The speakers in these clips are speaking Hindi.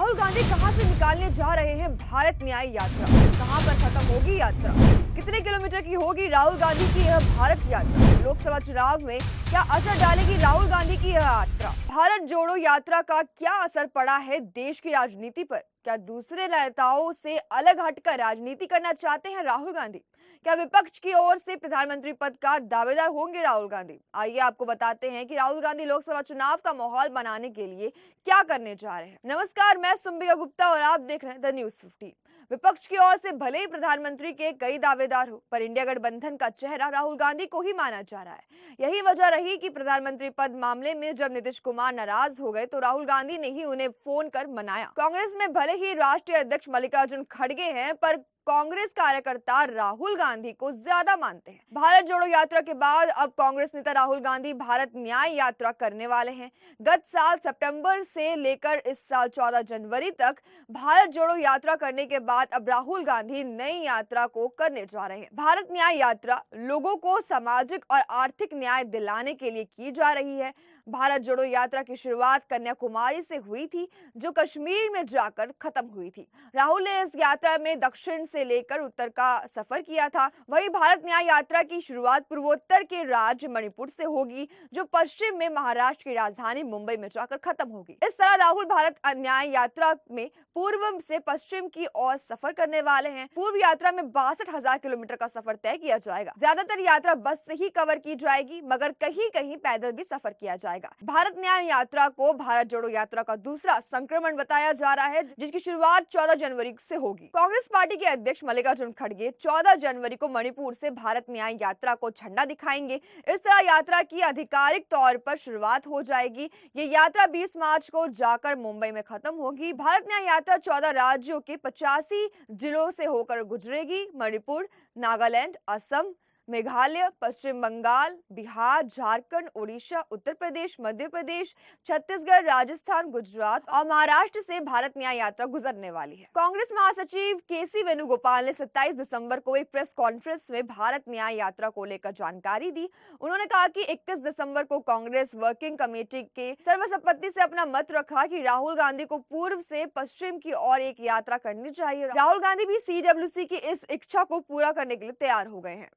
राहुल गांधी कहां से निकालने जा रहे हैं भारत न्याय यात्रा? कहां पर खत्म होगी यात्रा? कितने किलोमीटर की होगी राहुल गांधी की यह भारत यात्रा? लोकसभा चुनाव में क्या असर डालेगी राहुल गांधी की यह यात्रा? भारत जोड़ो यात्रा का क्या असर पड़ा है देश की राजनीति पर? क्या दूसरे नेताओं से अलग हटकर राजनीति करना चाहते हैं राहुल गांधी? क्या विपक्ष की ओर से प्रधानमंत्री पद का दावेदार होंगे राहुल गांधी? आइए आपको बताते हैं कि राहुल गांधी लोकसभा चुनाव का माहौल बनाने के लिए क्या करने जा रहे हैं। नमस्कार, मैं सुम्बिका गुप्ता और आप देख रहे हैं द न्यूज 15। विपक्ष की ओर से भले ही प्रधानमंत्री के कई दावेदार हो, पर इंडिया गठबंधन का चेहरा राहुल गांधी को ही माना जा रहा है। यही वजह रही कि प्रधानमंत्री पद मामले में जब नीतीश कुमार नाराज हो गए तो राहुल गांधी ने ही उन्हें फोन कर मनाया। कांग्रेस में भले ही राष्ट्रीय अध्यक्ष मल्लिकार्जुन खड़गे हैं, पर कांग्रेस कार्यकर्ता राहुल गांधी को ज्यादा मानते हैं। भारत जोड़ो यात्रा के बाद अब कांग्रेस नेता राहुल गांधी भारत न्याय यात्रा करने वाले हैं। गत साल सितंबर से लेकर इस साल 14 जनवरी तक भारत जोड़ो यात्रा करने के बाद अब राहुल गांधी नई यात्रा को करने जा रहे हैं। भारत न्याय यात्रा लोगों को सामाजिक और आर्थिक न्याय दिलाने के लिए की जा रही है। भारत जोड़ो यात्रा की शुरुआत कन्याकुमारी से हुई थी, जो कश्मीर में जाकर खत्म हुई थी। राहुल ने इस यात्रा में दक्षिण से लेकर उत्तर का सफर किया था। वहीं भारत न्याय यात्रा की शुरुआत पूर्वोत्तर के राज्य मणिपुर से होगी, जो पश्चिम में महाराष्ट्र की राजधानी मुंबई में जाकर खत्म होगी। इस तरह राहुल भारत न्याय यात्रा में पूर्व से पश्चिम की ओर सफर करने वाले हैं। पूर्व यात्रा में 62,000 किलोमीटर का सफर तय किया जाएगा। ज्यादातर यात्रा बस से ही कवर की जाएगी, मगर कहीं कहीं पैदल भी सफर किया जाएगा। भारत न्याय यात्रा को भारत जोड़ो यात्रा का दूसरा संक्रमण बताया जा रहा है, जिसकी शुरुआत 14 जनवरी से होगी। कांग्रेस पार्टी के अध्यक्ष मल्लिकार्जुन खड़गे 14 जनवरी को मणिपुर से भारत न्याय यात्रा को झंडा दिखाएंगे। इस तरह यात्रा की आधिकारिक तौर पर शुरुआत हो जाएगी। ये यात्रा 20 मार्च को जाकर मुंबई में खत्म होगी। भारत न्याय यात्रा 14 राज्यों के 85 जिलों से होकर गुजरेगी। मणिपुर, नागालैंड, असम, मेघालय, पश्चिम बंगाल, बिहार, झारखंड, ओडिशा, उत्तर प्रदेश, मध्य प्रदेश, छत्तीसगढ़, राजस्थान, गुजरात और महाराष्ट्र से भारत न्याय यात्रा गुजरने वाली है। कांग्रेस महासचिव केसी वेणुगोपाल ने 27 दिसंबर को एक प्रेस कॉन्फ्रेंस में भारत न्याय यात्रा को लेकर जानकारी दी। उन्होंने कहा कि 21 दिसंबर को कांग्रेस वर्किंग कमेटी के सर्वसम्मति से अपना मत रखा कि राहुल गांधी को पूर्व से पश्चिम की ओर एक यात्रा करनी चाहिए। राहुल गांधी भी सीडब्ल्यूसी की इस इच्छा को पूरा करने के लिए तैयार हो गए हैं।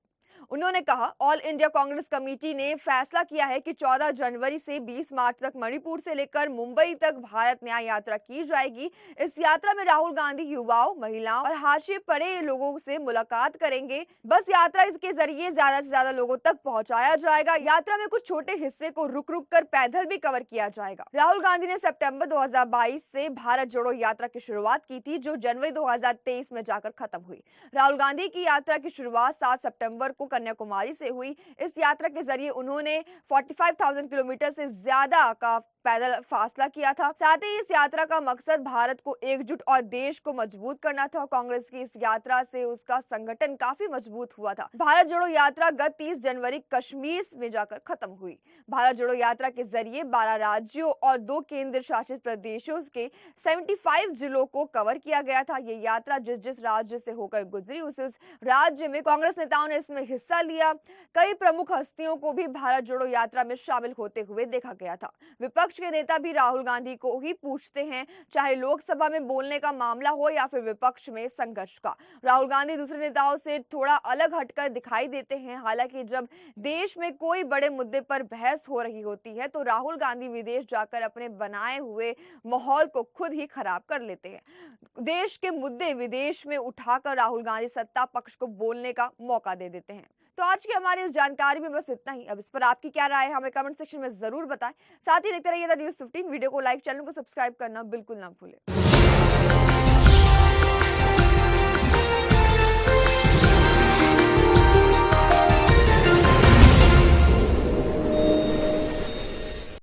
उन्होंने कहा, ऑल इंडिया कांग्रेस कमेटी ने फैसला किया है कि 14 जनवरी से 20 मार्च तक मणिपुर से लेकर मुंबई तक भारत न्याय यात्रा की जाएगी। इस यात्रा में राहुल गांधी युवाओं, महिलाओं और हाशिए पड़े लोगों से मुलाकात करेंगे। बस यात्रा इसके जरिए ज्यादा से ज्यादा लोगों तक पहुंचाया जाएगा। यात्रा में कुछ छोटे हिस्से को रुक रुक कर पैदल भी कवर किया जाएगा। राहुल गांधी ने सितंबर 2022 से भारत जोड़ो यात्रा की शुरुआत की थी, जो जनवरी 2023 में जाकर खत्म हुई। राहुल गांधी की यात्रा की शुरुआत 7 सितंबर को कन्याकुमारी से हुई। इस यात्रा के जरिए उन्होंने 45,000 किलोमीटर से ज्यादा का पैदल फासला किया था। साथ ही इस यात्रा का मकसद भारत को एकजुट और देश को मजबूत करना था। कांग्रेस की इस यात्रा से उसका संगठन काफी मजबूत हुआ था। भारत जोड़ो यात्रा गत 30 जनवरी कश्मीर में जाकर खत्म हुई। भारत जोड़ो यात्रा के जरिए 12 राज्यों और 2 केंद्र शासित प्रदेशों के 75 जिलों को कवर किया गया था। ये यात्रा जिस जिस राज्य से होकर गुजरी, उस राज्य में कांग्रेस नेताओं ने इसमें हिस्सा लिया। कई प्रमुख हस्तियों को भी भारत जोड़ो यात्रा में शामिल होते हुए देखा गया था। विपक्ष के नेता भी राहुल गांधी को ही पूछते हैं, चाहे लोकसभा में बोलने का मामला हो या फिर विपक्ष में संघर्ष का। राहुल गांधी दूसरे नेताओं से थोड़ा अलग हटकर दिखाई देते हैं। हालांकि जब देश में कोई बड़े मुद्दे पर बहस हो रही होती है तो राहुल गांधी विदेश जाकर अपने बनाए हुए माहौल को खुद ही खराब कर लेते हैं। देश के मुद्दे विदेश में उठाकर राहुल गांधी सत्ता पक्ष को बोलने का मौका दे देते हैं। तो आज की हमारी इस जानकारी में बस इतना ही। अब इस पर आपकी क्या राय है, हमें कमेंट सेक्शन में जरूर बताएं। साथ ही देखते रहिए द न्यूज़ 15। वीडियो को लाइक, चैनल को सब्सक्राइब करना बिल्कुल ना भूलें।